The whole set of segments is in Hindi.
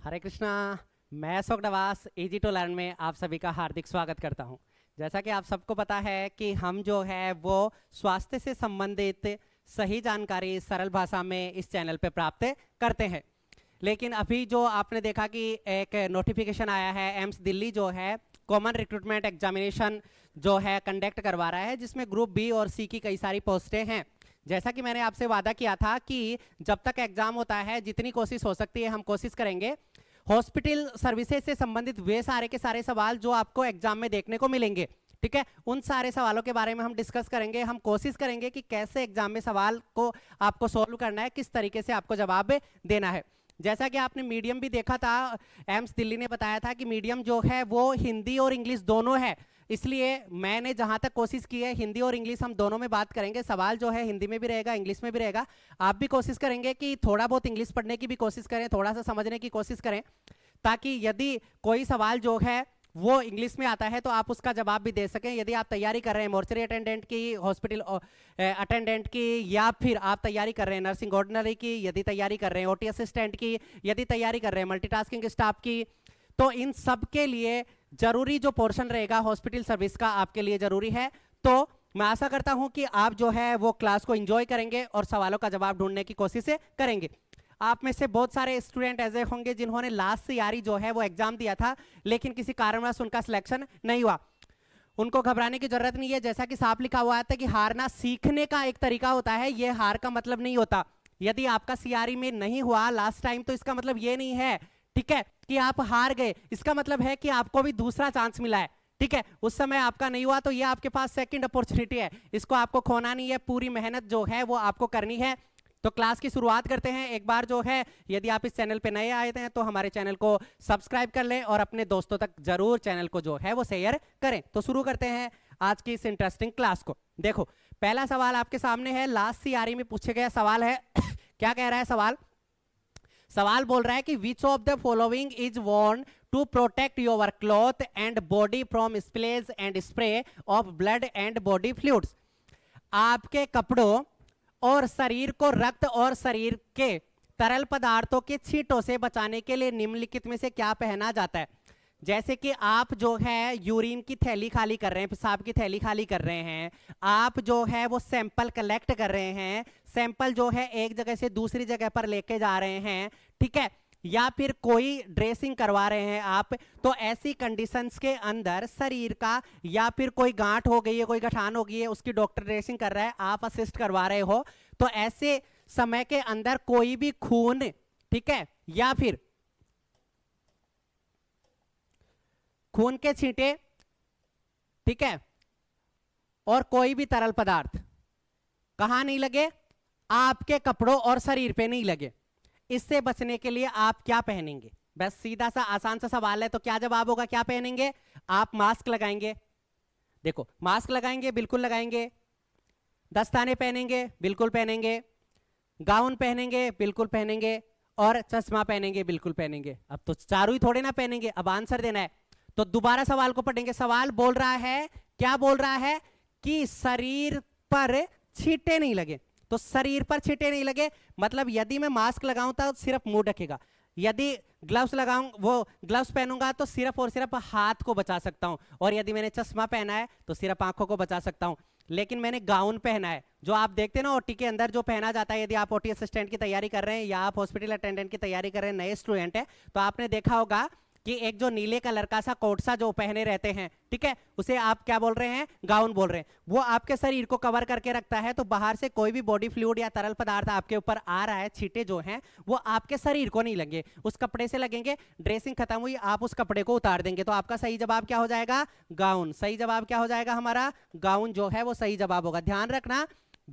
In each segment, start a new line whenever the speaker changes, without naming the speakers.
हरे कृष्णा। मैं Ashok Dawas easy to learn में आप सभी का हार्दिक स्वागत करता हूं। जैसा कि आप सबको पता है कि हम जो है वो स्वास्थ्य से संबंधित सही जानकारी सरल भाषा में इस चैनल पे प्राप्त करते हैं। लेकिन अभी जो आपने देखा कि एक नोटिफिकेशन आया है, एम्स दिल्ली जो है कॉमन रिक्रूटमेंट एग्जामिनेशन जो है कंडक्ट करवा रहा है, जिसमें ग्रुप बी और सी की कई सारी पोस्टें हैं। जैसा कि मैंने आपसे वादा किया था कि जब तक एग्जाम होता है जितनी कोशिश हो सकती है हम कोशिश करेंगे हॉस्पिटल सर्विसेज से संबंधित वे सारे के सारे सवाल जो आपको एग्जाम में देखने को मिलेंगे, ठीक है, उन सारे सवालों के बारे में हम डिस्कस करेंगे। हम कोशिश करेंगे कि कैसे एग्जाम में सवाल को आपको सॉल्व करना है, किस तरीके से आपको जवाब देना है। जैसा कि आपने मीडियम भी देखा था, एम्स दिल्ली ने बताया था कि मीडियम जो है वो हिंदी और इंग्लिश दोनों है, इसलिए मैंने जहां तक कोशिश की है हिंदी और इंग्लिश हम दोनों में बात करेंगे। सवाल जो है हिंदी में भी रहेगा, इंग्लिश में भी रहेगा। आप भी कोशिश करेंगे कि थोड़ा बहुत इंग्लिश पढ़ने की भी कोशिश करें, थोड़ा सा समझने की कोशिश करें, ताकि यदि कोई सवाल जो है वो इंग्लिश में आता है तो आप उसका जवाब भी दे सकें। यदि आप तैयारी कर रहे हैं मोर्चरी अटेंडेंट की, हॉस्पिटल अटेंडेंट की, या फिर आप तैयारी कर रहे हैं नर्सिंग ऑर्डिनरी की, यदि तैयारी कर रहे हैं ओटी असिस्टेंट की, यदि तैयारी कर रहे हैं मल्टीटास्किंग स्टाफ की, तो इन सब के लिए जरूरी जो पोर्शन रहेगा हॉस्पिटल सर्विस का आपके लिए जरूरी है। तो मैं आशा करता हूं कि आप जो है वो क्लास को एंजॉय करेंगे और सवालों का जवाब ढूंढने की कोशिश करेंगे। आप में से बहुत सारे स्टूडेंट ऐसे होंगे जिन्होंने लास्ट सीआरई जो है वो एग्जाम दिया था, लेकिन किसी कारणवश उनका सिलेक्शन नहीं हुआ। उनको घबराने की जरूरत नहीं है। जैसा कि साफ लिखा हुआ है कि हारना सीखने का एक तरीका होता है, ये हार का मतलब नहीं होता। यदि आपका सीआरई में नहीं हुआ लास्ट टाइम तो इसका मतलब ये नहीं है, ठीक है, कि आप हार गए। इसका मतलब है कि आपको भी दूसरा चांस मिला है, ठीक है। उस समय आपका नहीं हुआ तो ये आपके पास सेकंड अपॉर्चुनिटी है, इसको आपको खोना नहीं है। पूरी मेहनत जो है वो आपको करनी है। तो क्लास की शुरुआत करते हैं। एक बार जो है यदि आप इस चैनल पे नए आए हैं तो हमारे चैनल को सब्सक्राइब कर लें और अपने दोस्तों तक जरूर चैनल को जो है वो शेयर करें। तो शुरू करते हैं आज की इस इंटरेस्टिंग क्लास को। देखो, पहला सवाल आपके सामने है, लास्ट सीआरई में पूछे गया सवाल है। क्या कह रहा है सवाल? सवाल बोल रहा है कि which of the following is worn to protect your cloth and body from splash and spray of blood and body fluids. आपके कपड़ों और शरीर को रक्त और शरीर के तरल पदार्थों के छींटों से बचाने के लिए निम्नलिखित में से क्या पहना जाता है? जैसे कि आप जो है यूरिन की थैली खाली कर रहे हैं, पेशाब की थैली खाली कर रहे हैं, आप जो है वो सैंपल कलेक्ट कर रहे हैं, सैंपल जो है एक जगह से दूसरी जगह पर लेके जा रहे हैं, ठीक है, या फिर कोई ड्रेसिंग करवा रहे हैं आप, तो ऐसी कंडीशंस के अंदर शरीर का या फिर कोई गांठ हो गई है, कोई गठान हो गई है, उसकी डॉक्टर ड्रेसिंग कर रहा है, आप असिस्ट करवा रहे हो, तो ऐसे समय के अंदर कोई भी खून, ठीक है, या फिर खून के छींटे, ठीक है, और कोई भी तरल पदार्थ कहां नहीं लगे? आपके कपड़ों और शरीर पे नहीं लगे। इससे बचने के लिए आप क्या पहनेंगे? बस सीधा सा आसान सा सवाल है। तो क्या जवाब होगा? क्या पहनेंगे? आप मास्क लगाएंगे। देखो, मास्क लगाएंगे, बिल्कुल लगाएंगे। दस्ताने पहनेंगे, बिल्कुल पहनेंगे। गाउन पहनेंगे, बिल्कुल पहनेंगे। और चश्मा पहनेंगे, बिल्कुल पहनेंगे। अब तो चारों ही थोड़े ना पहनेंगे, अब आंसर देना है। तो दोबारा सवाल को पढ़ेंगे। सवाल बोल रहा है, क्या बोल रहा है? कि शरीर पर छींटे नहीं लगे। तो शरीर पर छींटे नहीं लगे मतलब यदि मैं मास्क लगाऊं तो सिर्फ मुंह ढकेगा, यदि ग्लव्स लगाऊं, वो ग्लव्स पहनूंगा तो सिर्फ और सिर्फ हाथ को बचा सकता हूं, और यदि मैंने चश्मा पहना है तो सिर्फ आंखों को बचा सकता हूं। लेकिन मैंने गाउन पहना है, जो आप देखते हैं ना ओटी के अंदर जो पहना जाता है, यदि आप ओटी असिस्टेंट की तैयारी कर रहे हैं या आप हॉस्पिटल अटेंडेंट की तैयारी कर रहे हैं, नए स्टूडेंट है, तो आपने देखा होगा कि एक जो नीले कलर का सा कोट सा जो पहने रहते हैं, ठीक है, उसे आप क्या बोल रहे हैं? गाउन बोल रहे हैं। वो आपके शरीर को कवर करके रखता है, तो बाहर से कोई भी बॉडी फ्लूइड या तरल पदार्थ आपके ऊपर आ रहा है, छींटे जो हैं वो आपके शरीर को नहीं लगे, उस कपड़े से लगेंगे। ड्रेसिंग खत्म हुई, आप उस कपड़े को उतार देंगे, तो आपका सही जवाब क्या हो जाएगा? गाउन। सही जवाब क्या हो जाएगा हमारा? गाउन जो है वो सही जवाब होगा। ध्यान रखना,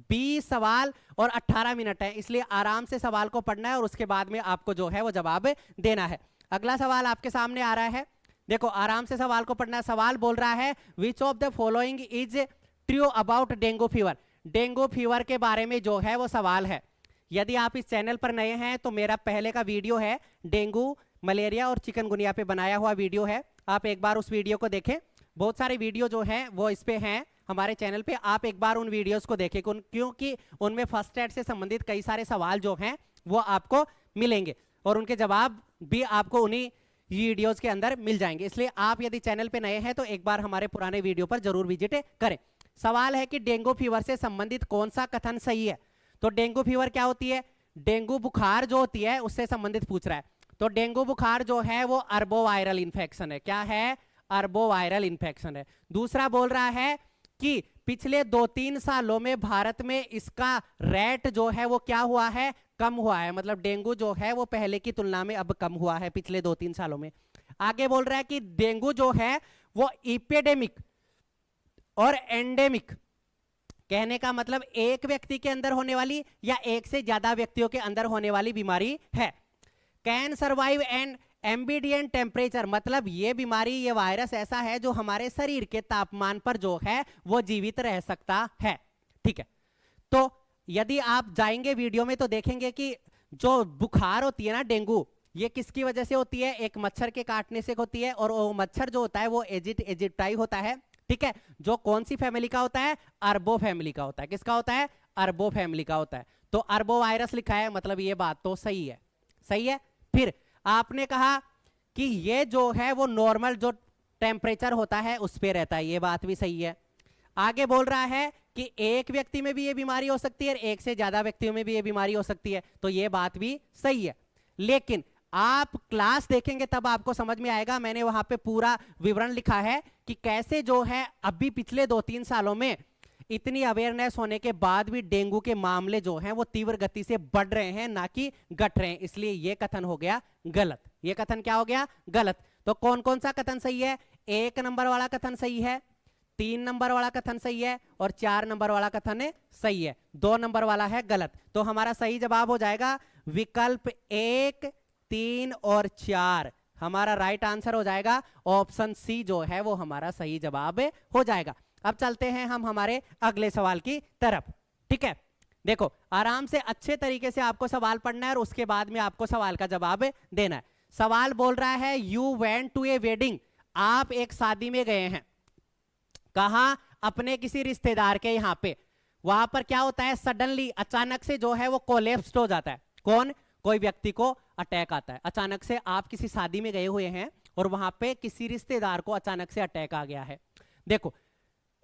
20 सवाल और 18 मिनट है, इसलिए आराम से सवाल को पढ़ना है और उसके बाद में आपको जो है वो जवाब देना है। अगला सवाल आपके सामने आ रहा है। देखो, आराम से सवाल को पढ़ना है। सवाल बोल रहा है विच of the following is true about dengue fever. Dengue fever के बारे में जो है वो सवाल है। यदि आप इस चैनल पर नए हैं तो मेरा पहले का वीडियो है, डेंगू, मलेरिया और चिकनगुनिया पे बनाया हुआ वीडियो है, आप एक बार उस वीडियो को देखें। बहुत सारे वीडियो जो हैं वो इस पे हैं हमारे चैनल पे, आप एक बार उन वीडियोस को देखें, क्योंकि उनमें फर्स्ट एड से संबंधित कई सारे सवाल जो हैं वो आपको मिलेंगे। और उनके जवाब भी आपको उन्हीं वीडियोस के अंदर मिल जाएंगे। इसलिए आप यदि चैनल पे नए हैं तो एक बार हमारे पुराने वीडियो पर जरूर विजिट करें। सवाल है कि डेंगू फीवर से संबंधित कौन सा कथन सही है। तो डेंगू फीवर क्या होती है, डेंगू बुखार जो होती है उससे संबंधित पूछ रहा है। तो डेंगू बुखार जो है वो अर्बोवायरल इन्फेक्शन है। क्या है, अर्बोवायरल इन्फेक्शन है। दूसरा बोल रहा है कि पिछले 2-3 सालों में भारत में इसका रेट जो है वो क्या हुआ है, कम हुआ है। मतलब डेंगू जो है वो पहले की तुलना में अब कम हुआ है पिछले 2-3 सालों में। आगे बोल रहा है कि डेंगू जो है वो इपिडेमिक और एंडेमिक, कहने का मतलब एक व्यक्ति के अंदर होने वाली या एक से ज्यादा व्यक्तियों के अंदर होने वाली बीमारी है। कैन सर्वाइव एंड एम्बिडिएंट टेम्परेचर, मतलब ये बीमारी, ये वायरस ऐसा है जो हमारे शरीर के तापमान पर जो है वो जीवित रह सकता है। ठीक है, तो यदि आप जाएंगे वीडियो में तो देखेंगे कि जो बुखार होती है ना डेंगू, ये किसकी वजह से होती है, एक मच्छर के काटने से होती है। और वो मच्छर जो होता है वो एजिप्टाई होता है। ठीक है, जो कौन सी फैमिली का होता है, अरबो फैमिली का होता है। किसका होता है, अरबो फैमिली का होता है। तो अरबो वायरस लिखा है, मतलब ये बात तो सही है, सही है। फिर आपने कहा कि ये जो है वो नॉर्मल जो टेम्परेचर होता है उस पे रहता है, ये बात भी सही है। आगे बोल रहा है कि एक व्यक्ति में भी ये बीमारी हो सकती है और एक से ज्यादा व्यक्तियों में भी ये बीमारी हो सकती है, तो ये बात भी सही है। लेकिन आप क्लास देखेंगे तब आपको समझ में आएगा, मैंने वहां पे पूरा विवरण लिखा है कि कैसे जो है अभी पिछले 2-3 सालों में इतनी अवेयरनेस होने के बाद भी डेंगू के मामले जो हैं वो तीव्र गति से बढ़ रहे हैं, ना कि घट रहे हैं। इसलिए ये कथन हो गया गलत। ये कथन क्या हो गया, गलत। तो कौन कौन सा कथन सही है, 1 नंबर वाला कथन सही है, 3 नंबर वाला कथन सही है और 4 नंबर वाला कथन सही है। 2 नंबर वाला है गलत। तो हमारा सही जवाब हो जाएगा विकल्प 1, 3 और 4। हमारा राइट आंसर हो जाएगा ऑप्शन सी जो है वो हमारा सही जवाब हो जाएगा। अब चलते हैं हम हमारे अगले सवाल की तरफ। ठीक है, देखो आराम से अच्छे तरीके से आपको सवाल पढ़ना है और उसके बाद में आपको सवाल का जवाब देना है। सवाल बोल रहा है you went to a wedding, आप एक शादी में गए हैं। कहां, अपने किसी रिश्तेदार के यहां पे। वहां पर क्या होता है, सडनली अचानक से जो है वो कोलैप्स्ड हो जाता है। कौन, कोई व्यक्ति को अटैक आता है अचानक से। आप किसी शादी में गए हुए हैं और वहां पे किसी रिश्तेदार को अचानक से अटैक आ गया है। देखो,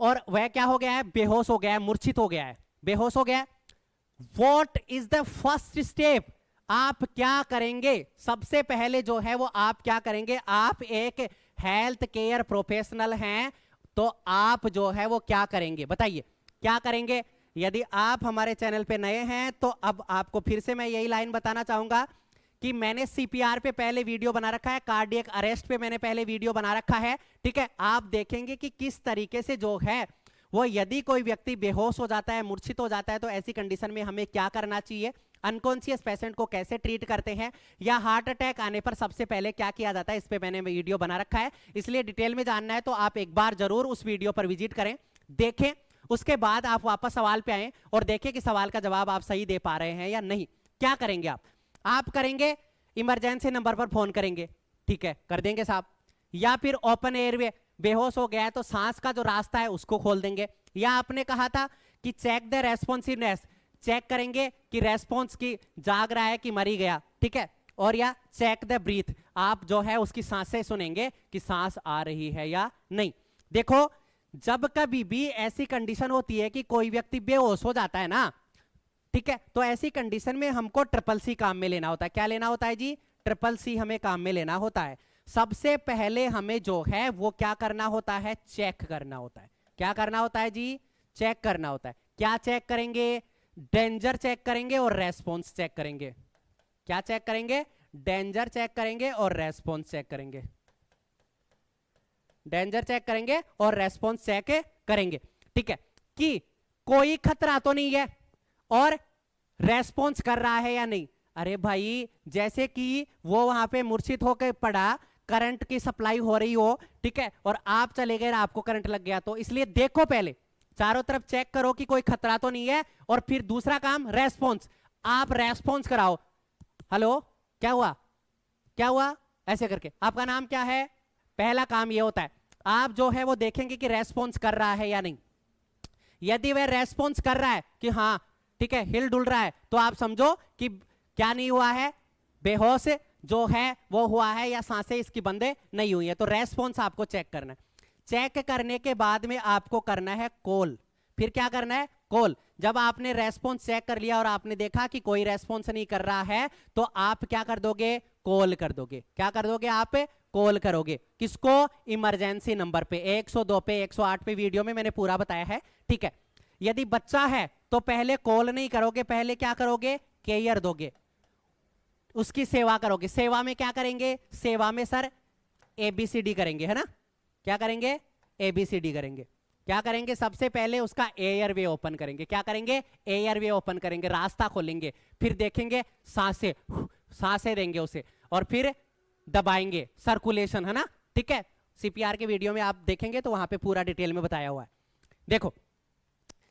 और वह क्या हो गया है, बेहोश हो गया है, मूर्छित हो गया है, बेहोश हो गया है। What is the first step, आप क्या करेंगे। सबसे पहले जो है वो आप क्या करेंगे, आप एक हेल्थ केयर प्रोफेशनल हैं तो आप जो है वो क्या करेंगे, बताइए क्या करेंगे। यदि आप हमारे चैनल पे नए हैं तो अब आपको फिर से मैं यही लाइन बताना चाहूंगा कि मैंने सीपीआर पे पहले वीडियो बना रखा है, कार्डियक अरेस्ट पे मैंने पहले वीडियो बना रखा है। ठीक है, आप देखेंगे कि किस तरीके से जो है वो, यदि कोई व्यक्ति बेहोश हो जाता है, मूर्छित हो जाता है, तो ऐसी कंडीशन में हमें क्या करना चाहिए, अनकॉन्शियस पेशेंट को कैसे ट्रीट करते हैं, या हार्ट अटैक आने पर सबसे पहले क्या किया जाता है, इस पे मैंने वीडियो बना रखा है। इसलिए डिटेल में जानना है तो आप एक बार जरूर उस वीडियो पर विजिट करें, देखें, उसके बाद आप वापस सवाल पे आए और देखें कि सवाल का जवाब आप सही दे पा रहे हैं या नहीं। क्या करेंगे आप करेंगे इमरजेंसी नंबर पर फोन करेंगे, ठीक है, कर देंगे साहब, या फिर ओपन एयरवे, बेहोश हो गया है तो सांस का जो रास्ता है उसको खोल देंगे, या आपने कहा था कि चेक द रेस्पॉन्सिवनेस, चेक करेंगे कि रेस्पॉन्स की जाग रहा है कि मरी गया, ठीक है, और या चेक द ब्रीथ, आप जो है उसकी सांसें सुनेंगे कि सांस आ रही है या नहीं। देखो, जब कभी भी ऐसी कंडीशन होती है कि कोई व्यक्ति बेहोश हो जाता है ना, ठीक है, तो ऐसी कंडीशन में हमको CCC काम में लेना होता है। क्या लेना होता है जी, CCC हमें काम में लेना होता है। सबसे पहले हमें जो है वो क्या करना होता है, चेक करना होता है। क्या करना होता है जी, चेक करना होता है। क्या चेक करेंगे, डेंजर चेक करेंगे और रेस्पॉन्स चेक करेंगे। क्या चेक करेंगे, डेंजर चेक करेंगे और रेस्पॉन्स चेक करेंगे। डेंजर चेक करेंगे और रेस्पॉन्स चेक करेंगे, ठीक है, कि कोई खतरा तो नहीं है और रेस्पॉन्स कर रहा है या नहीं। अरे भाई, जैसे कि वो वहां पे मूर्छित होकर पड़ा, करंट की सप्लाई हो रही हो, ठीक है, और आप चले गए, आपको करंट लग गया, तो इसलिए देखो, पहले चारों तरफ चेक करो कि कोई खतरा तो नहीं है, और फिर दूसरा काम रेस्पॉन्स, आप रेस्पॉन्स कराओ। हेलो, क्या हुआ, क्या हुआ, ऐसे करके। आपका नाम क्या है, पहला काम ये होता है, आप जो है वो देखेंगे कि रेस्पॉन्स कर रहा है या नहीं। यदि वह रेस्पॉन्स कर रहा है कि हाँ ठीक है, हिल डुल रहा है, तो आप समझो कि क्या नहीं हुआ है, बेहोश जो है वो हुआ है या सांसें इसकी बंद नहीं हुई है। तो रेस्पॉन्स आपको चेक करना है। चेक करने के बाद में आपको करना है कॉल। फिर क्या करना है? कॉल। जब आपने रेस्पॉन्स चेक कर लिया और आपने देखा कि कोई रेस्पॉन्स नहीं कर रहा है तो आप क्या कर दोगे? कॉल कर दोगे। क्या कर दोगे? आप कॉल करोगे। किसको? इमरजेंसी नंबर पे। 102 पे, 108 पे वीडियो में मैंने पूरा बताया है, ठीक है। यदि बच्चा है तो पहले कॉल नहीं करोगे, पहले क्या करोगे? केयर दोगे, उसकी सेवा करोगे। सेवा में क्या करेंगे? सेवा में सर ABCD करेंगे, है ना? क्या करेंगे? ABCD करेंगे। क्या करेंगे? सबसे पहले उसका एयरवे ओपन करेंगे। क्या करेंगे? एयरवे ओपन करेंगे, रास्ता खोलेंगे। फिर देखेंगे सांसें, सांसें देंगे उसे, और फिर दबाएंगे, सर्कुलेशन, है ना? ठीक है। CPR के वीडियो में आप देखेंगे तो वहां पे पूरा डिटेल में बताया हुआ है। देखो,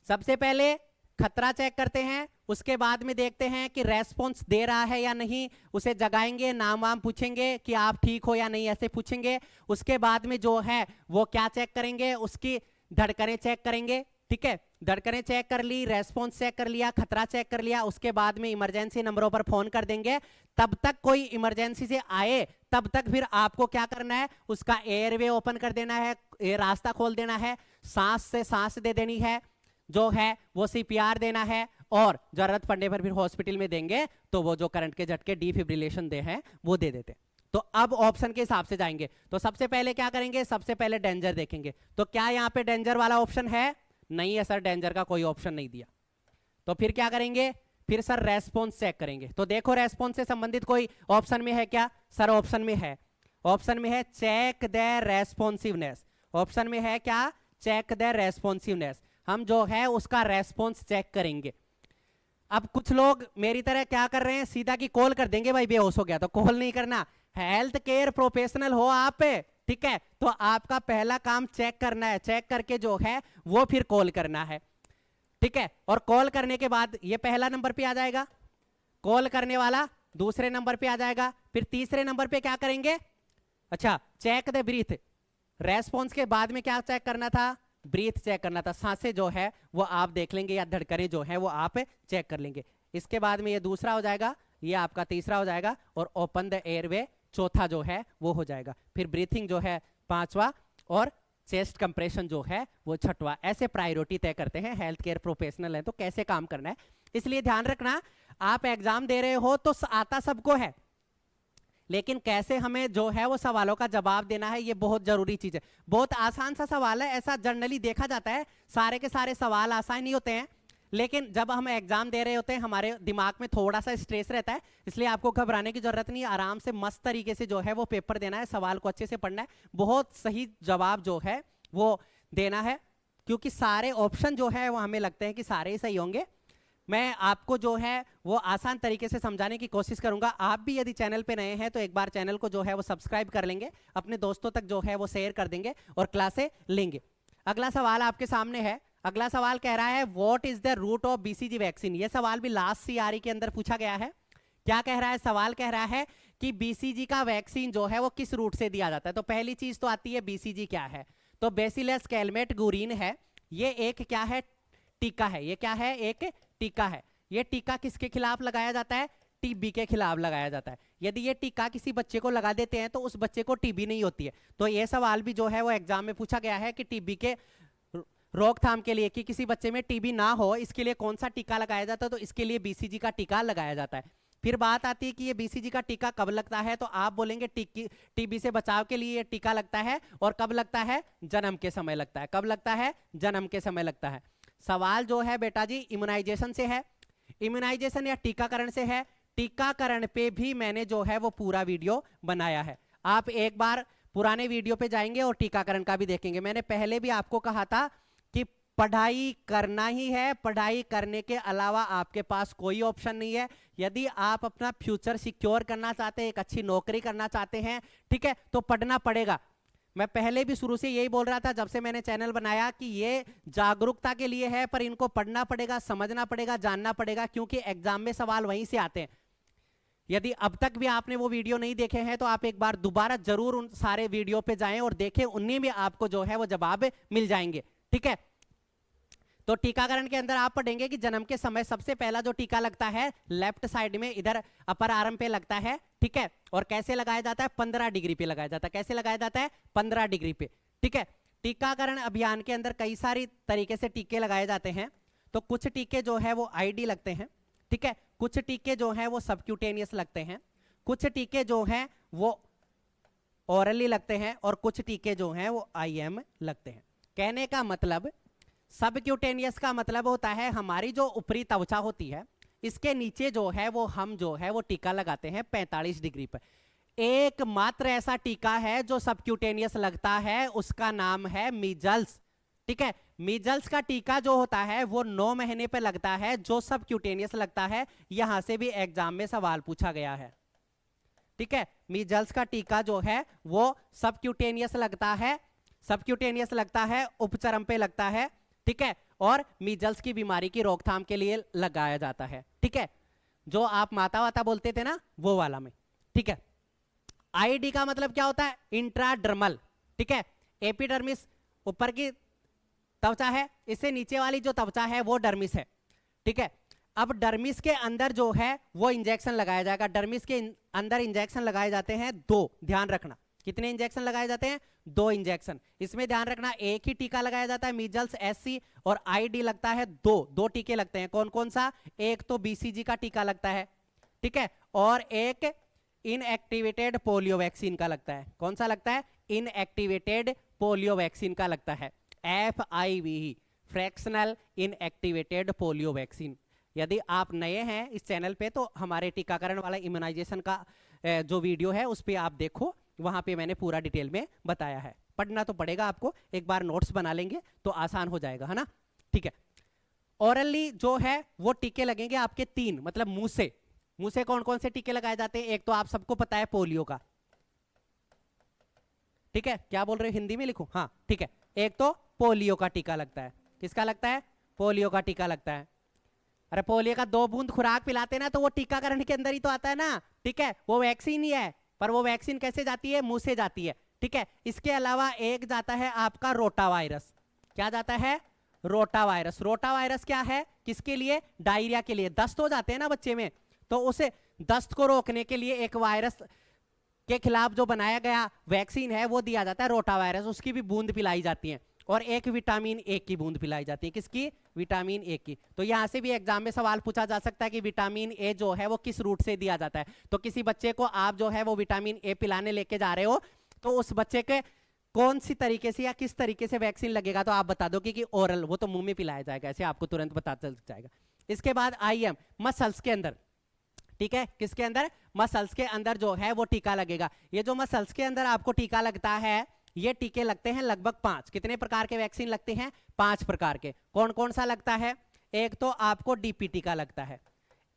सबसे पहले खतरा चेक करते हैं, उसके बाद में देखते हैं कि रेस्पॉन्स दे रहा है या नहीं। उसे जगाएंगे, नाम वाम पूछेंगे कि आप ठीक हो या नहीं, ऐसे पूछेंगे। उसके बाद में जो है वो क्या चेक करेंगे? उसकी धड़कनें चेक करेंगे, ठीक है। धड़कनें चेक कर ली, रेस्पॉन्स चेक कर लिया, खतरा चेक कर लिया, उसके बाद में इमरजेंसी नंबरों पर फोन कर देंगे। तब तक कोई इमरजेंसी से आए तब तक फिर आपको क्या करना है? उसका एयरवे ओपन कर देना है, रास्ता खोल देना है, सांस से सांस दे देनी है, जो है वो CPR देना है, और जरूरत पड़ने पर फिर हॉस्पिटल में देंगे तो वो जो करंट के झटके डिफिब्रिलेशन दे हैं वो दे देते। तो अब ऑप्शन के हिसाब से जाएंगे। तो सबसे पहले क्या करेंगे? सबसे पहले डेंजर देखेंगे। तो क्या यहाँ पे डेंजर वाला ऑप्शन है? नहीं है सर, डेंजर का कोई ऑप्शन नहीं दिया। तो फिर क्या करेंगे? फिर सर रेस्पॉन्स चेक करेंगे। तो देखो रेस्पॉन्स से संबंधित कोई ऑप्शन में है क्या? सर ऑप्शन में है, ऑप्शन में है चेक द रेस्पॉन्सिवनेस। ऑप्शन में है क्या? Check the responsiveness. हम जो है उसका रेस्पॉन्स चेक करेंगे। अब कुछ लोग मेरी तरह क्या कर रहे हैं? सीधा की कॉल कर देंगे, भाई बेहोश हो गया। तो कॉल नहीं करना। हेल्थ केयर प्रोफेशनल हो आप, ठीक है, तो आपका पहला काम चेक करना है। चेक करके जो है वो फिर कॉल करना है, ठीक है। और कॉल करने के बाद ये पहला नंबर पे आ जाएगा, कॉल करने वाला दूसरे नंबर पे आ जाएगा। फिर तीसरे नंबर पे क्या करेंगे? अच्छा, चेक द ब्रीथ। रेस्पॉन्स के बाद में क्या चेक करना था? ब्रीथ चेक करना था। सांसें जो है वो आप देख लेंगे, या धड़कनें जो है वो आप चेक कर लेंगे। इसके बाद में ये दूसरा हो जाएगा, ये आपका तीसरा हो जाएगा, और ओपन द एयरवे चौथा जो है वो हो जाएगा। फिर ब्रीथिंग जो है पांचवा, और चेस्ट कंप्रेशन जो है वो छठवा। ऐसे प्रायोरिटी तय करते हैं। हेल्थ केयर प्रोफेशनल है तो कैसे काम करना है, इसलिए ध्यान रखना। आप एग्जाम दे रहे हो तो आता सबको है, लेकिन कैसे हमें जो है वो सवालों का जवाब देना है, ये बहुत जरूरी चीज है। बहुत आसान सा सवाल है, ऐसा जनरली देखा जाता है। सारे के सारे सवाल आसान नहीं होते हैं, लेकिन जब हम एग्जाम दे रहे होते हैं हमारे दिमाग में थोड़ा सा स्ट्रेस रहता है, इसलिए आपको घबराने की जरूरत नहीं है। आराम से मस्त तरीके से जो है वो पेपर देना है, सवाल को अच्छे से पढ़ना है, बहुत सही जवाब जो है वो देना है, क्योंकि सारे ऑप्शन जो है वो हमें लगते हैं कि सारे ही सही होंगे। मैं आपको जो है वो आसान तरीके से समझाने की कोशिश करूंगा। आप भी यदि चैनल पे नए हैं तो एक बार चैनल को जो है वो सब्सक्राइब कर लेंगे, अपने दोस्तों तक जो है वो शेयर कर देंगे और क्लासें लेंगे। अगला सवाल आपके सामने है। अगला सवाल कह रहा है what is the root of BCG vaccine. ये सवाल भी लास्ट CRE के अंदर पूछा गया है। क्या कह रहा है? सवाल कह रहा है कि BCG का वैक्सीन जो है वो किस रूट से दिया जाता है। तो पहली चीज तो आती है BCG क्या है, तो बेसिलस कैलमेट गुरीन है। ये एक क्या है? टीका है। ये क्या है? एक टीका है। ये टीका किसके खिलाफ लगाया जाता है? TB के खिलाफ लगाया जाता है। यदि ये टीका किसी बच्चे को लगा देते हैं तो उस बच्चे को TB नहीं होती है। तो ये सवाल भी जो है वो एग्जाम में पूछा गया है कि TB के रोकथाम के लिए, कि किसी बच्चे में TB ना हो, इसके लिए कौन सा टीका लगाया जाता है? तो इसके लिए BCG का टीका लगाया जाता है। फिर बात आती है कि ये BCG का टीका कब लगता है, तो आप बोलेंगे TB से बचाव के लिए ये टीका लगता है। और कब लगता है? जन्म के समय लगता है। कब लगता है? जन्म के समय लगता है। सवाल जो है बेटा जी इम्यूनाइजेशन से है, इम्यूनाइजेशन या टीकाकरण से है। टीकाकरण पे भी मैंने जो है वो पूरा वीडियो बनाया है। आप एक बार पुराने वीडियो पे जाएंगे और टीकाकरण का भी देखेंगे। मैंने पहले भी आपको कहा था कि पढ़ाई करना ही है, पढ़ाई करने के अलावा आपके पास कोई ऑप्शन नहीं है। यदि आप अपना फ्यूचर सिक्योर करना चाहते हैं, एक अच्छी नौकरी करना चाहते हैं, ठीक है, तो पढ़ना पड़ेगा। मैं पहले भी शुरू से यही बोल रहा था जब से मैंने चैनल बनाया कि ये जागरूकता के लिए है, पर इनको पढ़ना पड़ेगा, समझना पड़ेगा, जानना पड़ेगा, क्योंकि एग्जाम में सवाल वहीं से आते हैं। यदि अब तक भी आपने वो वीडियो नहीं देखे हैं तो आप एक बार दोबारा जरूर उन सारे वीडियो पे जाएं और देखें, उन्हीं में आपको जो है वो जवाब मिल जाएंगे, ठीक है। तो टीकाकरण के अंदर आप पढ़ेंगे कि जन्म के समय सबसे पहला जो टीका लगता है लेफ्ट साइड में इधर अपर आर्म पे लगता है, ठीक है। और कैसे लगाया जाता है? 15 डिग्री पे लगाया जाता है। कैसे लगाया जाता है? 15 डिग्री पे, ठीक है। टीकाकरण अभियान के अंदर कई सारी तरीके से टीके लगाए जाते हैं। तो कुछ टीके जो है वो आईडी लगते हैं, ठीक है। कुछ टीके जो है वो सबक्यूटेनियस लगते हैं, कुछ टीके जो हैं वो ओरली लगते हैं, और कुछ टीके जो हैं वो आईएम लगते हैं। कहने का मतलब, सबक्यूटेनियस का मतलब होता है हमारी जो ऊपरी त्वचा होती है इसके नीचे जो है वो हम जो है वो टीका लगाते हैं 45 डिग्री पर। एकमात्र ऐसा टीका है जो सबक्यूटेनियस लगता है, उसका नाम है मीजल्स, ठीक है। मीजल्स का टीका जो होता है वो 9 महीने पे लगता है, जो सबक्यूटेनियस लगता है। यहां से भी एग्जाम में सवाल पूछा गया है, ठीक है। मीजल्स का टीका जो है वो सबक्यूटेनियस लगता है, सबक्यूटेनियस लगता है, उपचर्म पे लगता है, ठीक है। और मीजल्स की बीमारी की रोकथाम के लिए लगाया जाता है, ठीक है। जो आप माता वाता बोलते थे ना वो वाला में, ठीक है। आईडी का मतलब क्या होता है? इंट्राडर्मल, ठीक है। एपिडर्मिस ऊपर की त्वचा है, इससे नीचे वाली जो त्वचा है वो डर्मिस है, ठीक है। अब डर्मिस के अंदर जो है वो इंजेक्शन लगाया जाएगा। डर्मिस के अंदर इंजेक्शन लगाए जाते हैं 2, ध्यान रखना। कितने इंजेक्शन लगाए जाते हैं? 2 इंजेक्शन। इसमें ध्यान रखना एक ही टीका लगाया जाता है मीजल्स एससी, और आईडी लगता है 2 टीके लगते हैं। कौन कौन सा? एक तो बीसीजी का टीका लगता है, ठीक है, और एक इनएक्टिवेटेड पोलियो वैक्सीन का लगता है। कौन सा लगता है? इनएक्टिवेटेड पोलियो वैक्सीन का लगता है, FIV, fractional inactivated polio vaccine. यदि आप नए हैं इस चैनल पे तो हमारे टीकाकरण वाला इम्यूनाइजेशन का जो वीडियो है उस पे आप देखो, वहां पे मैंने पूरा डिटेल में बताया है। पढ़ना तो पड़ेगा आपको, एक बार नोट्स बना लेंगे तो आसान हो जाएगा, है ना, ठीक है। ओरली जो है वो टीके लगेंगे आपके 3, मतलब मुंह से। मुंह से कौन कौन से टीके लगाए जाते हैं? एक तो आप सबको पता है पोलियो का, ठीक है। क्या बोल रहे हो, हिंदी में लिखूं? हाँ, ठीक है। एक तो पोलियो का टीका लगता है। किसका लगता है? पोलियो का टीका लगता है। अरे पोलियो का 2 बूंद खुराक पिलाते ना तो वो टीकाकरण के अंदर ही तो आता है ना, ठीक है। वो वैक्सीन ही है, पर वो वैक्सीन कैसे जाती है? मुंह से जाती है, ठीक है। इसके अलावा एक जाता है आपका रोटा वायरस। क्या जाता है? Rota virus. रोटा वायरस क्या है? किसके लिए? डायरिया के लिए। दस्त हो जाते हैं ना बच्चे में, तो उसे दस्त को रोकने के लिए एक वायरस के खिलाफ जो बनाया गया वैक्सीन है वो दिया जाता है, रोटा वायरस। उसकी भी बूंद पिलाई जाती है, और एक विटामिन ए की बूंद पिलाई जाती है। किसकी? विटामिन ए की। तो यहां से भी एग्जाम में सवाल पूछा जा सकता है कि विटामिन ए जो है वो किस रूट से दिया जाता है। तो किसी बच्चे को आप जो है वो विटामिन ए पिलाने लेके जा रहे हो, तो उस बच्चे के कौन सी तरीके से या किस तरीके से वैक्सीन लगेगा तो आप बता दो कि ओरल, वो तो मुंह में पिलाया जाएगा, ऐसे आपको तुरंत पता चल जाएगा। इसके बाद IM, मसल्स के अंदर, ठीक है। किसके अंदर? मसल्स के अंदर जो है वो टीका लगेगा। ये जो मसल्स के अंदर आपको टीका लगता है, ये टीके लगते हैं लगभग 5। कितने प्रकार के वैक्सीन लगते हैं? 5 प्रकार के। कौन कौन सा लगता है? एक तो आपको DPT का लगता है,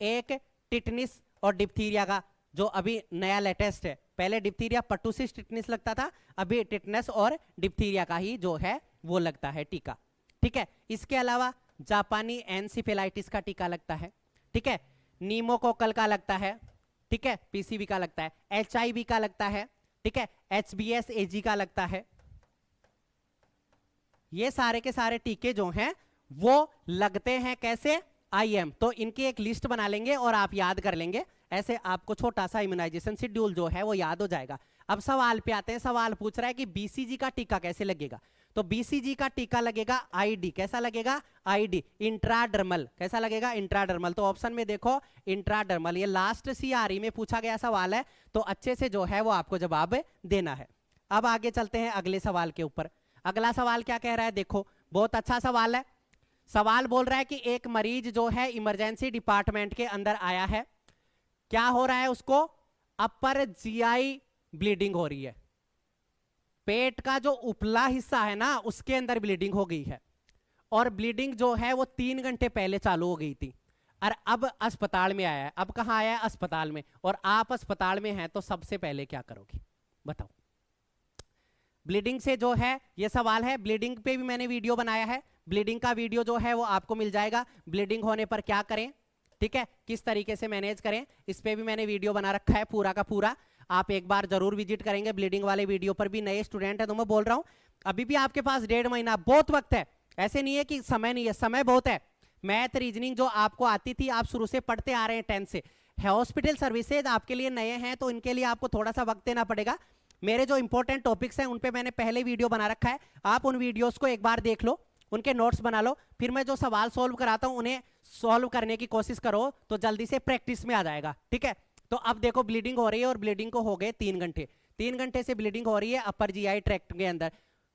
एक टिटनिस और डिप्थीरिया का जो अभी नया लेटेस्ट है। पहले डिप्थीरिया पर्टुसिस टिटनिस लगता था, अभी टिटनस और डिप्थीरिया का ही जो है वो लगता है टीका, ठीक है। इसके अलावा जापानी एनसीफेलाइटिस का टीका लगता है, ठीक है। नीमोकोकल का लगता है, ठीक है। PCV का लगता है, HIV का लगता है, ठीक है। HBsAg का लगता है। ये सारे के सारे टीके जो हैं वो लगते हैं कैसे? IM। तो इनकी एक लिस्ट बना लेंगे और आप याद कर लेंगे, ऐसे आपको छोटा सा इम्यूनाइजेशन शेड्यूल जो है वो याद हो जाएगा। अब सवाल पे आते हैं। सवाल पूछ रहा है कि BCG का टीका कैसे लगेगा? तो BCG का टीका लगेगा ID। कैसा लगेगा? ID, intradermal. कैसा लगेगा? इंट्राडर्मल। तो ऑप्शन में देखो इंट्राडर्मल, ये लास्ट CRE में पूछा गया सवाल है, तो अच्छे से जो है वो आपको जवाब देना है। अब आगे चलते हैं अगले सवाल के ऊपर। अगला सवाल क्या कह रहा है? देखो, बहुत अच्छा सवाल है। सवाल बोल रहा है कि एक मरीज जो है इमरजेंसी डिपार्टमेंट के अंदर आया है, क्या हो रहा है उसको? अपर GI ब्लीडिंग हो रही है। पेट का जो उपला हिस्सा है ना उसके अंदर ब्लीडिंग हो गई है, और ब्लीडिंग जो है वो 3 घंटे पहले चालू हो गई थी, और अब अस्पताल में आया है। अब कहाँ आया है? अस्पताल में। और आप अस्पताल में हैं तो सबसे पहले क्या करोगे? बताओ। ब्लीडिंग से जो है ये सवाल है। ब्लीडिंग पे भी मैंने वीडियो बनाया है, ब्लीडिंग का वीडियो जो है वो आपको मिल जाएगा। ब्लीडिंग होने पर क्या करें, ठीक है, किस तरीके से मैनेज करें, इस पे भी मैंने वीडियो बना रखा है पूरा का पूरा। आप एक बार जरूर विजिट करेंगे। ब्लीडिंग वाले वीडियो पर भी नए स्टूडेंट है तो मैं बोल रहा हूं अभी भी आपके पास 1.5 महीना बहुत वक्त है। ऐसे नहीं है कि समय नहीं है, समय बहुत है। मैथ रीजनिंग जो आपको आती थी, आप शुरू से पढ़ते आ रहे हैं 10 से। हॉस्पिटल सर्विसेज आपके लिए नए हैं, तो इनके लिए आपको थोड़ा सा वक्त देना पड़ेगा। मेरे जो इंपॉर्टेंट टॉपिक्स हैं उन पे मैंने पहले वीडियो बना रखा है, आप उन वीडियोस को एक बार देख लो, उनके नोट्स बना लो, फिर मैं जो सवाल सॉल्व कराता हूं उन्हें सॉल्व करने की कोशिश करो, तो जल्दी से प्रैक्टिस में आ जाएगा। ठीक है, तो अब देखो ब्लीडिंग हो रही है और ब्लीडिंग को हो गए 3 घंटे। 3 घंटे से ब्लीडिंग हो रही है अपर जीआई ट्रैक्ट के अंदर,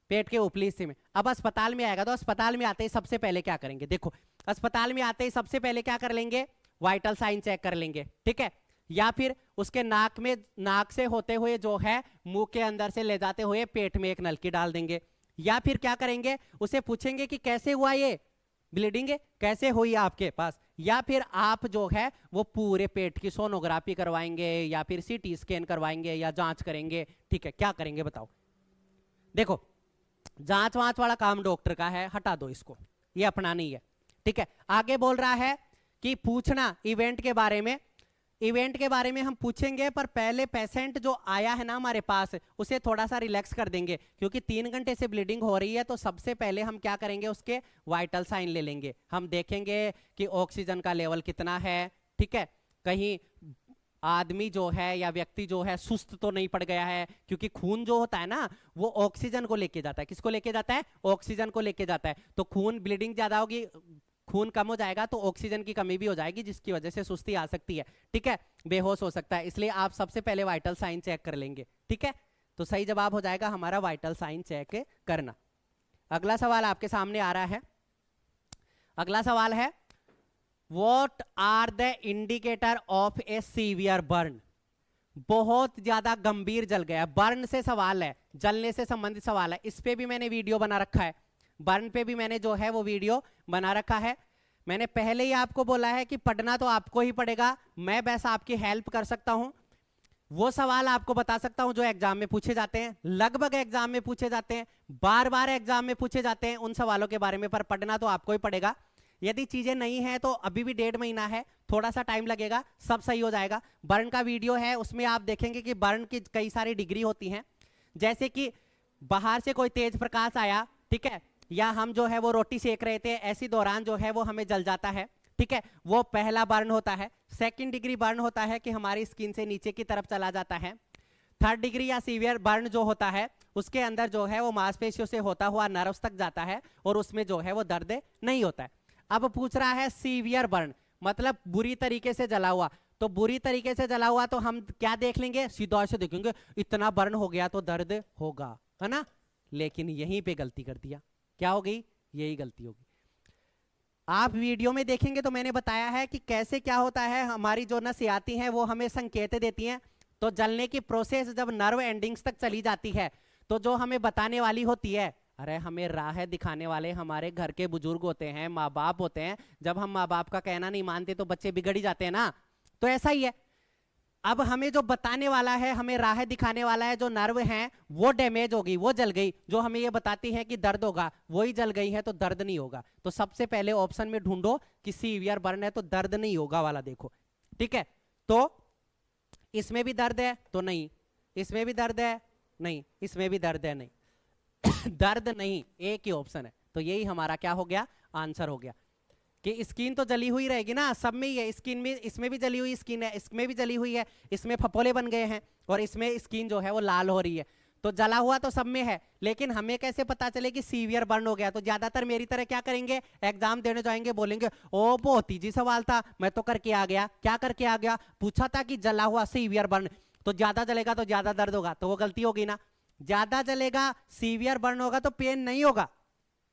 पेट के ऊपरी हिस्से में। अब अस्पताल में आएगा, तो अस्पताल में आते ही सबसे पहले क्या करेंगे, देखो अस्पताल में आते ही सबसे पहले क्या कर लेंगे, वाइटल साइन चेक कर लेंगे। ठीक है, या फिर उसके नाक में, नाक से होते हुए जो है मुंह के अंदर से ले जाते हुए पेट में एक नलकी डाल देंगे। या फिर क्या करेंगे, उसे पूछेंगे कि कैसे हुआ ये ब्लीडिंग, कैसे हुई आपके पास। या फिर आप जो है वो पूरे पेट की सोनोग्राफी करवाएंगे, या फिर सीटी स्कैन करवाएंगे, या जांच करेंगे। ठीक है, क्या करेंगे बताओ। देखो जांच वांच वाला काम डॉक्टर का है, हटा दो इसको, ये अपना नहीं है। ठीक है, आगे बोल रहा है कि पूछना इवेंट के बारे में। इवेंट के बारे में हम पूछेंगे, पर पहले पेशेंट जो आया है ना हमारे पास, उसे थोड़ा सा रिलैक्स कर देंगे, क्योंकि 3 घंटे से ब्लीडिंग हो रही है। तो सबसे पहले हम क्या करेंगे, उसके वाइटल साइन ले लेंगे। हम देखेंगे कि ऑक्सीजन का लेवल कितना है। ठीक है, कहीं आदमी जो है या व्यक्ति जो है सुस्त तो नहीं पड़ गया है, क्योंकि खून जो होता है ना वो ऑक्सीजन को लेके जाता है। किसको लेके जाता है, ऑक्सीजन को लेके जाता है। तो खून ब्लीडिंग ज्यादा होगी, खून कम हो जाएगा तो ऑक्सीजन की कमी भी हो जाएगी, जिसकी वजह से सुस्ती आ सकती है। ठीक है, बेहोश हो सकता है, इसलिए आप सबसे पहले वाइटल साइन चेक कर लेंगे। ठीक है, तो सही जवाब हो जाएगा हमारा वाइटल साइन चेक करना। अगला सवाल आपके सामने आ रहा है। अगला सवाल है, what are the indicator of a severe burn. बहुत ज्यादा गंभीर जल गया, बर्न से सवाल है, जलने से संबंधित सवाल है। इस पे भी मैंने वीडियो बना रखा है, बर्न पे भी मैंने जो है वो वीडियो बना रखा है। मैंने पहले ही आपको बोला है कि पढ़ना तो आपको ही पड़ेगा, मैं बस आपकी हेल्प कर सकता हूं। वो सवाल आपको बता सकता हूं जो एग्जाम में पूछे जाते हैं, लगभग एग्जाम में पूछे जाते हैं, बार बार एग्जाम में पूछे जाते हैं उन सवालों के बारे में, पर पढ़ना तो आपको ही पड़ेगा। यदि चीजें नहीं है तो अभी भी 1.5 महीना है, थोड़ा सा टाइम लगेगा, सब सही हो जाएगा। बर्न का वीडियो है, उसमें आप देखेंगे कि बर्न की कई सारी डिग्री होती हैं। जैसे कि बाहर से कोई तेज प्रकाश आया, ठीक है, या हम जो है वो रोटी सेक रहे थे, ऐसी दौरान जो है वो हमें जल जाता है। ठीक है, वो पहला बर्न होता है। सेकंड डिग्री बर्न होता है कि हमारी स्किन से नीचे की तरफ चला जाता है। थर्ड डिग्री या सीवियर बर्न जो होता है उसके अंदर जो है वो मांसपेशियों से होता हुआ नर्व्स तक जाता है, और उसमें जो है वो दर्द नहीं होता है। अब पूछ रहा है सीवियर बर्न मतलब बुरी तरीके से जला हुआ। तो बुरी तरीके से जला हुआ तो हम क्या देख लेंगे, सीधा से देखेंगे इतना बर्न हो गया तो दर्द होगा, है ना। लेकिन यहीं पे गलती कर दिया, क्या हो गई, यही गलती होगी। आप वीडियो में देखेंगे तो मैंने बताया है कि कैसे क्या होता है, हमारी जो नसियाती हैं वो हमें संकेत देती हैं। तो जलने की प्रोसेस जब नर्व एंडिंग्स तक चली जाती है तो जो हमें बताने वाली होती है, अरे हमें राह दिखाने वाले हमारे घर के बुजुर्ग होते हैं, माँ बाप होते हैं। जब हम माँ बाप का कहना नहीं मानते तो बच्चे बिगड़ ही जाते हैं ना, तो ऐसा ही है। अब हमें जो बताने वाला है, हमें राह दिखाने वाला है, जो नर्व हैं वो डैमेज हो गई, वो जल गई, जो हमें ये बताती है कि दर्द होगा वही जल गई है, तो दर्द नहीं होगा। तो सबसे पहले ऑप्शन में ढूंढो कि सीवियर बर्न है तो दर्द नहीं होगा वाला देखो। ठीक है, तो इसमें भी दर्द है तो नहीं, इसमें भी दर्द है नहीं, इसमें भी दर्द है नहीं दर्द नहीं, एक ही ऑप्शन है। तो यही हमारा क्या हो गया, आंसर हो गया कि स्किन तो जली हुई रहेगी ना, सब में ही है। स्किन में, इसमें भी जली हुई स्किन है, इसमें भी जली हुई है, इसमें फपोले बन गए हैं, और इसमें स्किन जो है वो लाल हो रही है। तो जला हुआ तो सब में है, लेकिन हमें कैसे पता चले कि सीवियर बर्न हो गया। तो ज्यादातर मेरी तरह क्या करेंगे, एग्जाम देने जाएंगे, बोलेंगे ओ बहुत इजी सवाल था, मैं तो करके आ गया। क्या करके आ गया, पूछा था कि जला हुआ सीवियर बर्न, तो ज्यादा जलेगा तो ज्यादा दर्द होगा, तो वो गलती होगी ना। ज्यादा जलेगा, सीवियर बर्न होगा तो पेन नहीं होगा।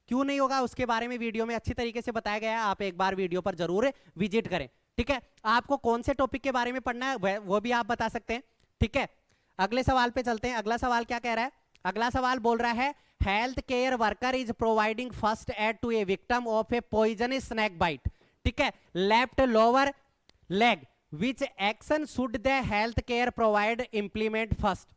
क्यों नहीं होगा, उसके बारे में वीडियो में अच्छी तरीके से बताया गया है, आप एक बार वीडियो पर जरूर विजिट करें। ठीक है, आपको कौन से टॉपिक के बारे में पढ़ना है वो भी आप बता सकते हैं। ठीक है, अगले सवाल पे चलते हैं। अगला सवाल क्या कह रहा है, अगला सवाल बोल रहा है health care worker is providing first aid to a victim of a poisonous snake bite. ठीक है, left lower leg, which action should the health care provide implement first.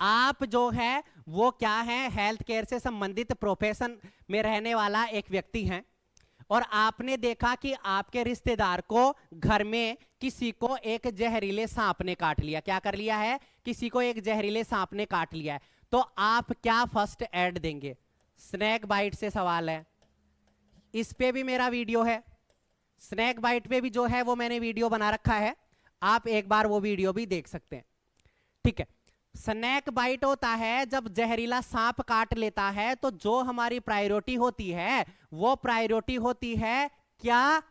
आप जो है वो क्या है, हेल्थ केयर से संबंधित प्रोफेशन में रहने वाला एक व्यक्ति हैं, और आपने देखा कि आपके रिश्तेदार को घर में किसी को एक जहरीले सांप ने काट लिया। क्या कर लिया है, किसी को एक जहरीले सांप ने काट लिया है। तो आप क्या फर्स्ट एड देंगे, स्नैक बाइट से सवाल है, इस पे भी मेरा वीडियो है, स्नैक बाइट पे भी जो है वो मैंने वीडियो बना रखा है, आप एक बार वो वीडियो भी देख सकते हैं। ठीक है, स्नैक बाइट होता है जब जहरीला सांप काट लेता है, तो जो हमारी प्रायोरिटी होती है वो प्रायोरिटी होती है क्या,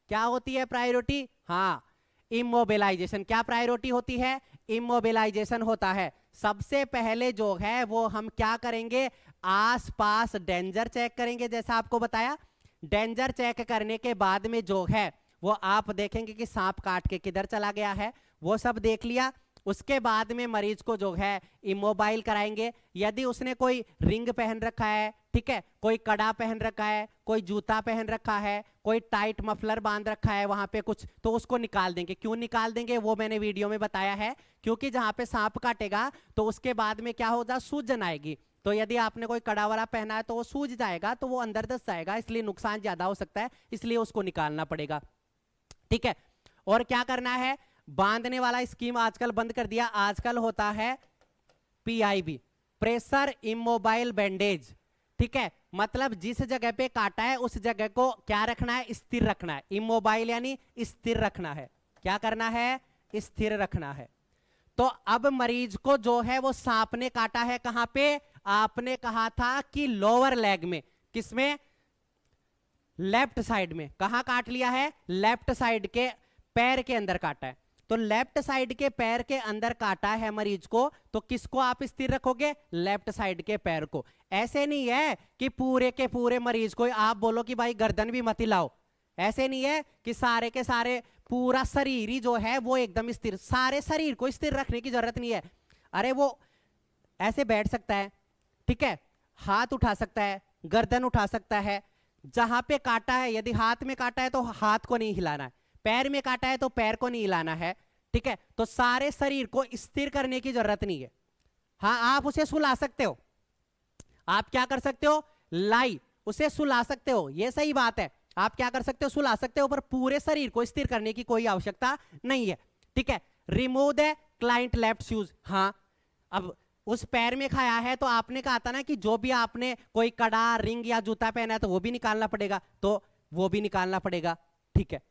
क्या होती है प्रायोरिटी? हाँ, इमोबिलाइजेशन। क्या प्रायोरिटी होती है? इमोबिलाइजेशन होता है। सबसे पहले जो है वो हम क्या करेंगे, आसपास डेंजर चेक करेंगे, जैसा आपको बताया। डेंजर चेक करने के बाद में जो है वो आप देखेंगे कि सांप काट के किधर चला गया है, वो सब देख लिया। उसके बाद में मरीज को जो है इमोबाइल कराएंगे। यदि उसने कोई रिंग पहन रखा है, ठीक है, कोई कड़ा पहन रखा है, कोई जूता पहन रखा है, कोई टाइट मफलर बांध रखा है वहां पे कुछ, तो उसको निकाल देंगे। क्यों निकाल देंगे वो मैंने वीडियो में बताया है, क्योंकि जहां पे सांप काटेगा तो उसके बाद में क्या होगा, सूजन आएगी। तो यदि आपने कोई कड़ा वड़ा पहना है तो वो सूज जाएगा, तो वो अंदर दस जाएगा, इसलिए नुकसान ज्यादा हो सकता है, इसलिए उसको निकालना पड़ेगा। ठीक है, और क्या करना है, बांधने वाला स्कीम आजकल बंद कर दिया, आजकल होता है पीआईबी, प्रेशर इमोबाइल बैंडेज। ठीक है, मतलब जिस जगह पे काटा है उस जगह को क्या रखना है, स्थिर रखना है। इमोबाइल यानी स्थिर रखना है। क्या करना है, स्थिर रखना है। तो अब मरीज को जो है वो सांप ने काटा है, कहां पे, आपने कहा था कि लोअर लेग में, किसमें, लेफ्ट साइड में। कहां काट लिया है, लेफ्ट साइड के पैर के अंदर काटा है। तो लेफ्ट साइड के पैर के अंदर काटा है मरीज को, तो किसको आप स्थिर रखोगे, लेफ्ट साइड के पैर को। ऐसे नहीं है कि पूरे के पूरे मरीज को आप बोलो कि भाई गर्दन भी मत हिलाओ, ऐसे नहीं है कि सारे के सारे पूरा शरीर ही जो है वो एकदम स्थिर, सारे शरीर को स्थिर रखने की जरूरत नहीं है। अरे वो ऐसे बैठ सकता है, ठीक है, हाथ उठा सकता है, गर्दन उठा सकता है। जहां पे काटा है, यदि हाथ में काटा है तो हाथ को नहीं हिलाना है, पैर में काटा है तो पैर को नहीं हिलाना है। ठीक है, तो सारे शरीर को स्थिर करने की जरूरत नहीं है। हाँ, आप उसे सुला सकते हो, आप क्या कर सकते हो, लाई उसे सुला सकते हो, ये सही बात है, आप क्या कर सकते हो, सुला सकते हो, पर पूरे शरीर को स्थिर करने की कोई आवश्यकता नहीं है। ठीक है, remove the client left shoes. हाँ, अब उस पैर में खाया है तो आपने कहा था ना कि जो भी आपने कोई कड़ा रिंग या जूता पहना है तो वो भी निकालना पड़ेगा, तो वो भी निकालना पड़ेगा। ठीक है,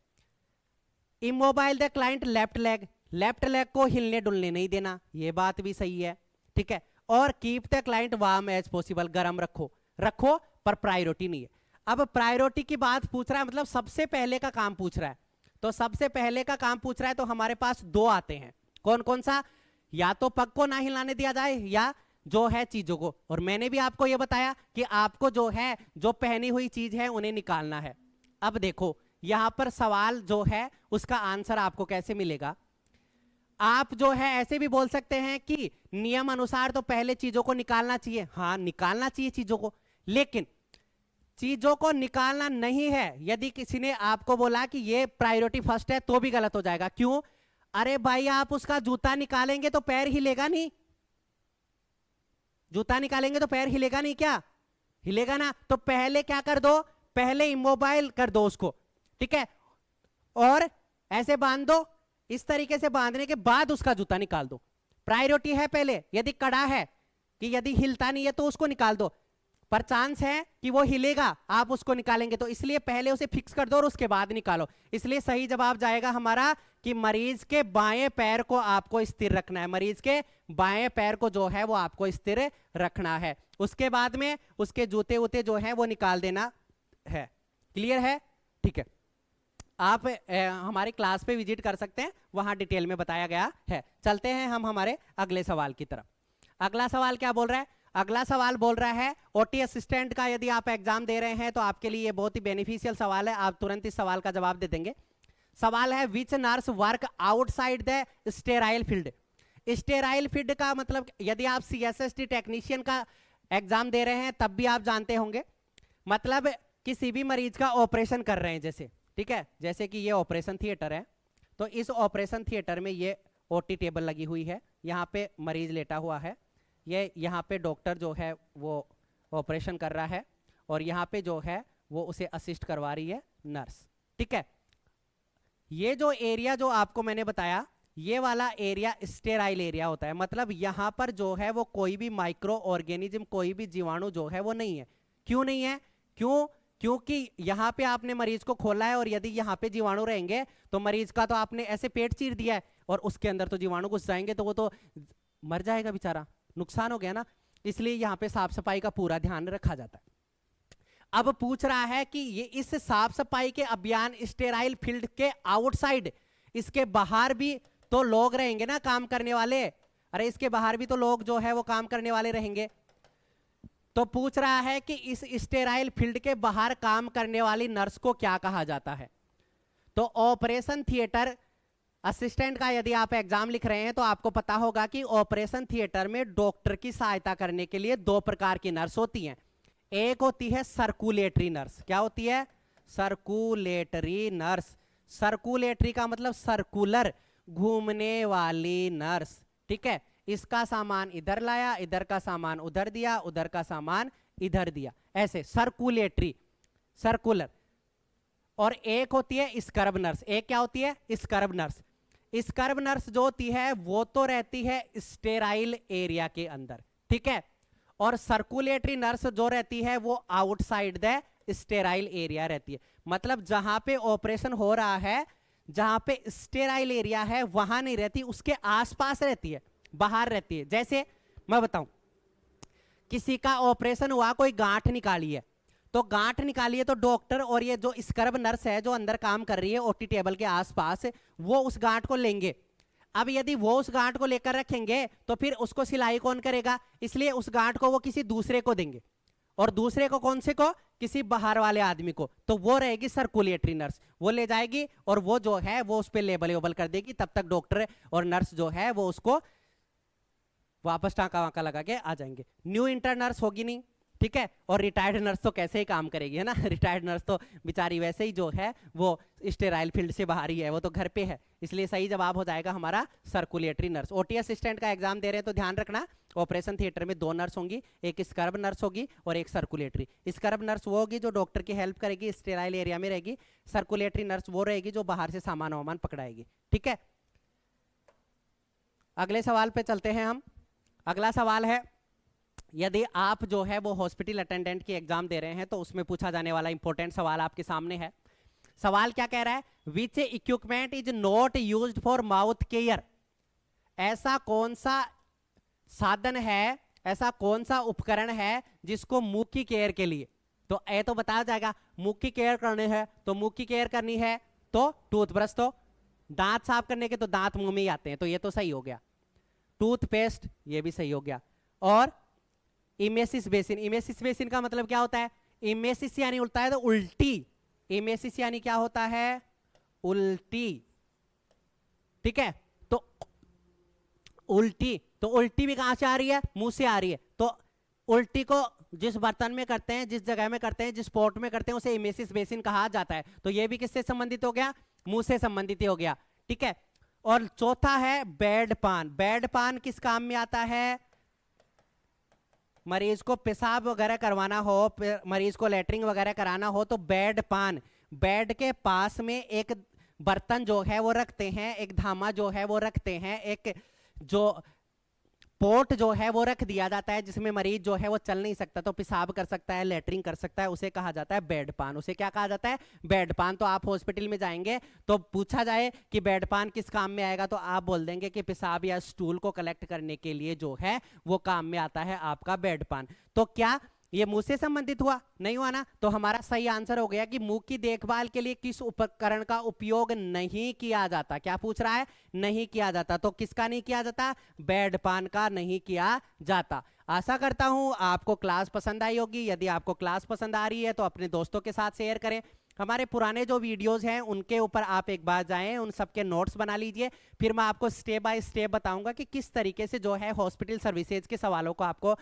immobile the client left leg, left leg को हिलने डुलने नहीं देना, ये बात भी सही है। ठीक है, और keep the client warm as possible, गर्म रखो, रखो पर प्रायोरिटी नहीं है। अब प्रायोरिटी की बात पूछ रहा है, मतलब सबसे पहले का काम पूछ रहा है, तो सबसे पहले का काम पूछ रहा है, तो हमारे पास दो आते हैं, कौन कौन सा, या तो पग को ना हिलाने दिया जाए या जो है चीजों को। और मैंने भी आपको यह बताया कि आपको जो है जो पहनी हुई चीज है उन्हें निकालना है। अब देखो यहां पर सवाल जो है उसका आंसर आपको कैसे मिलेगा, आप जो है ऐसे भी बोल सकते हैं कि नियम अनुसार तो पहले चीजों को निकालना चाहिए। हाँ, निकालना चाहिए चीजों को, लेकिन चीजों को निकालना नहीं है। यदि किसी ने आपको बोला कि ये प्रायोरिटी फर्स्ट है तो भी गलत हो जाएगा। क्यों, अरे भाई आप उसका जूता निकालेंगे तो पैर हिलेगा नहीं, जूता निकालेंगे तो पैर हिलेगा नहीं, क्या हिलेगा ना, तो पहले क्या कर दो, पहले इमोबाइल कर दो उसको। ठीक है, और ऐसे बांध दो, इस तरीके से बांधने के बाद उसका जूता निकाल दो। प्रायोरिटी है पहले, यदि कड़ा है कि यदि हिलता नहीं है तो उसको निकाल दो, पर चांस है कि वो हिलेगा, आप उसको निकालेंगे, तो इसलिए पहले उसे फिक्स कर दो और उसके बाद निकालो। इसलिए सही जवाब जाएगा हमारा कि मरीज के बाएं पैर को आपको स्थिर रखना है, मरीज के बाएं पैर को जो है वो आपको स्थिर रखना है। उसके बाद में उसके जूते वूते जो है वो निकाल देना है। क्लियर है? ठीक है, आप हमारे क्लास पे विजिट कर सकते हैं, वहां डिटेल में बताया गया है। चलते हैं हम हमारे अगले सवाल की तरफ। अगला सवाल क्या बोल रहा है, अगला सवाल बोल रहा है ओटी असिस्टेंट का यदि आप एग्जाम दे रहे हैं तो आपके लिए ये बहुत ही बेनिफिशियल सवाल है, आप तुरंत इस सवाल का जवाब दे देंगे। सवाल है which nurse work outside the sterile field. Sterile field का मतलब यदि आप CSST टेक्नीशियन का एग्जाम दे रहे हैं तब भी आप जानते होंगे, मतलब किसी भी मरीज का ऑपरेशन कर रहे हैं जैसे, ठीक है, जैसे कि ये ऑपरेशन थिएटर है, तो इस ऑपरेशन थिएटर में ये ओटी टेबल लगी हुई है, यहाँ पे मरीज लेटा हुआ है, ये यहाँ पे डॉक्टर जो है वो ऑपरेशन कर रहा है और यहाँ पे जो है वो उसे असिस्ट करवा रही है नर्स। ठीक है, ये जो एरिया जो आपको मैंने बताया ये वाला एरिया स्टेराइल एरिया होता है, मतलब यहां पर जो है वो कोई भी माइक्रो ऑर्गेनिज्म, कोई भी जीवाणु जो है वो नहीं है। क्यों नहीं है? क्योंकि यहां पे आपने मरीज को खोला है और यदि यहां पे जीवाणु रहेंगे तो मरीज का तो आपने ऐसे पेट चीर दिया है और उसके अंदर तो जीवाणु घुस जाएंगे तो वो तो मर जाएगा बेचारा, नुकसान हो गया ना। इसलिए यहां पे साफ सफाई का पूरा ध्यान रखा जाता है। अब पूछ रहा है कि ये इस साफ सफाई के अभियान स्टेराइल फील्ड के आउटसाइड, इसके बाहर भी तो लोग रहेंगे ना काम करने वाले, अरे इसके बाहर भी तो लोग जो है वो काम करने वाले रहेंगे। तो पूछ रहा है कि इस स्टेराइल फील्ड के बाहर काम करने वाली नर्स को क्या कहा जाता है? तो ऑपरेशन थिएटर असिस्टेंट का यदि आप एग्जाम लिख रहे हैं तो आपको पता होगा कि ऑपरेशन थिएटर में डॉक्टर की सहायता करने के लिए दो प्रकार की नर्स होती हैं। एक होती है सर्कुलेटरी नर्स। क्या होती है? Circulatory nurse. सर्कुलेटरी का मतलब सर्कुलर, घूमने वाली नर्स। ठीक है, इसका सामान इधर लाया, इधर का सामान उधर दिया, उधर का सामान इधर दिया, ऐसे सर्कुलेटरी, सर्कुलर। और एक होती है स्क्रब नर्स। एक क्या होती है? Scrub nurse. स्क्रब नर्स जो होती है वो तो रहती है स्टेराइल एरिया के अंदर, ठीक है, और सर्कुलेटरी नर्स जो रहती है वो आउटसाइड द स्टेराइल एरिया रहती है। मतलब जहां पे ऑपरेशन हो रहा है, जहां पे स्टेराइल एरिया है वहां नहीं रहती, उसके आसपास रहती है, बाहर रहती है। जैसे मैं बताऊं, किसी का ऑपरेशन हुआ, कोई गांठ निकाली है, तो गांठ निकाली है तो डॉक्टर और ये जो स्क्रब नर्स है जो अंदर काम कर रही है ओटी टेबल के आसपास, वो उस गांठ को लेंगे। अब यदि वो उस गांठ को लेकर रखेंगे तो फिर उसको सिलाई कौन करेगा? इसलिए उस गांठ को वो किसी दूसरे को देंगे, और दूसरे को कौन से को? किसी बाहर वाले आदमी को। तो वो रहेगी सर्कुलेटरी नर्स, वो ले जाएगी और वो जो है वो उस पर लेबल वेबल कर देगी। तब तक डॉक्टर और नर्स जो है वो उसको वापस टाँका वाका लगा के आ जाएंगे। न्यू इंटर्न नर्स होगी नहीं, ठीक है, और रिटायर्ड नर्स तो कैसे ही काम करेगी, है ना। रिटायर्ड नर्स तो बेचारी वैसे ही जो है वो स्टेराइल फील्ड से बाहर ही है, वो तो घर पे है। इसलिए सही जवाब हो जाएगा हमारा सर्कुलेटरी नर्स। ओटी असिस्टेंट का एग्जाम दे रहे हैं तो ध्यान रखना, ऑपरेशन थिएटर में दो नर्स होंगी, एक स्क्रब नर्स होगी और एक सर्कुलेटरी। स्क्रब नर्स वो होगी जो डॉक्टर की हेल्प करेगी, स्टेराइल एरिया में रहेगी। सर्कुलेटरी नर्स वो रहेगी जो बाहर से सामान वामान पकड़ाएगी, ठीक है। अगले सवाल पे चलते हैं हम। अगला सवाल है, यदि आप जो है वो हॉस्पिटल अटेंडेंट की एग्जाम दे रहे हैं तो उसमें पूछा जाने वाला इंपॉर्टेंट सवाल आपके सामने है। सवाल क्या कह रहा है? Which equipment is not used for mouth care. ऐसा कौन सा साधन है, ऐसा कौन सा उपकरण है जिसको मुंह की केयर के लिए, तो ये तो बताया जाएगा। मुंह की केयर करनी है तो मुंह की केयर करनी है तो टूथब्रश, तो दांत साफ करने के तो दांत मुंह में ही आते हैं, तो ये तो सही हो गया। टूथपेस्ट, ये भी सही हो गया। और इमेसिस बेसिन, इमेसिस बेसिन का मतलब क्या होता है? इमेसिस यानी उल्टा है तो उल्टी, इमेसिस यानी क्या होता है? उल्टी, ठीक है। तो उल्टी, तो उल्टी भी कहां से आ रही है? मुंह से आ रही है। तो उल्टी को जिस बर्तन में करते हैं, जिस जगह में करते हैं, जिस पॉट में करते हैं, उसे इमेसिस बेसिन कहा जाता है। तो ये भी किससे संबंधित हो गया? मुंह से संबंधित हो गया, ठीक है। और चौथा है बेड पान। बेड पान किस काम में आता है? मरीज को पेशाब वगैरह करवाना हो, मरीज को लेटरिंग वगैरह कराना हो तो बेड पान, बेड के पास में एक बर्तन जो है वो रखते हैं, एक धामा जो है वो रखते हैं, एक जो पोर्ट जो है वो रख दिया जाता है जिसमें मरीज जो है वो चल नहीं सकता तो पेशाब कर सकता है, लेटरिंग कर सकता है, उसे कहा जाता है बेड पान। उसे क्या कहा जाता है? बेड पान। तो आप हॉस्पिटल में जाएंगे तो पूछा जाए कि बेड पान किस काम में आएगा तो आप बोल देंगे कि पेशाब या स्टूल को कलेक्ट करने के लिए जो है वो काम में आता है आपका बेड पान। तो क्या ये मुंह से संबंधित हुआ? नहीं हुआ ना। तो हमारा सही आंसर हो गया कि मुंह की देखभाल के लिए किस उपकरण का उपयोग नहीं किया जाता। क्या पूछ रहा है? नहीं किया जाता। तो किसका नहीं किया जाता? बेड पान का नहीं किया जाता। आशा करता हूं आपको क्लास पसंद आई होगी। यदि आपको क्लास पसंद आ रही है तो अपने दोस्तों के साथ शेयर करें। हमारे पुराने जो वीडियोस हैं उनके ऊपर आप एक बार जाएं, उन सबके नोट्स बना लीजिए। फिर मैं आपको स्टेप बाय स्टेप बताऊंगा कि किस तरीके से जो है हॉस्पिटल सर्विसेज के सवालों को आपको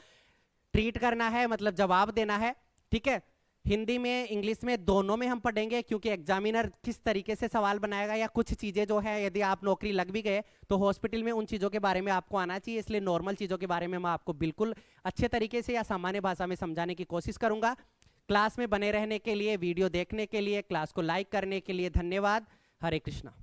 ट्रीट करना है, मतलब जवाब देना है, ठीक है। हिंदी में, इंग्लिश में, दोनों में हम पढ़ेंगे क्योंकि एग्जामिनर किस तरीके से सवाल बनाएगा या कुछ चीज़ें जो है यदि आप नौकरी लग भी गए तो हॉस्पिटल में उन चीज़ों के बारे में आपको आना चाहिए। इसलिए नॉर्मल चीज़ों के बारे में मैं आपको बिल्कुल अच्छे तरीके से या सामान्य भाषा में समझाने की कोशिश करूंगा। क्लास में बने रहने के लिए, वीडियो देखने के लिए, क्लास को लाइक करने के लिए धन्यवाद। हरे कृष्णा।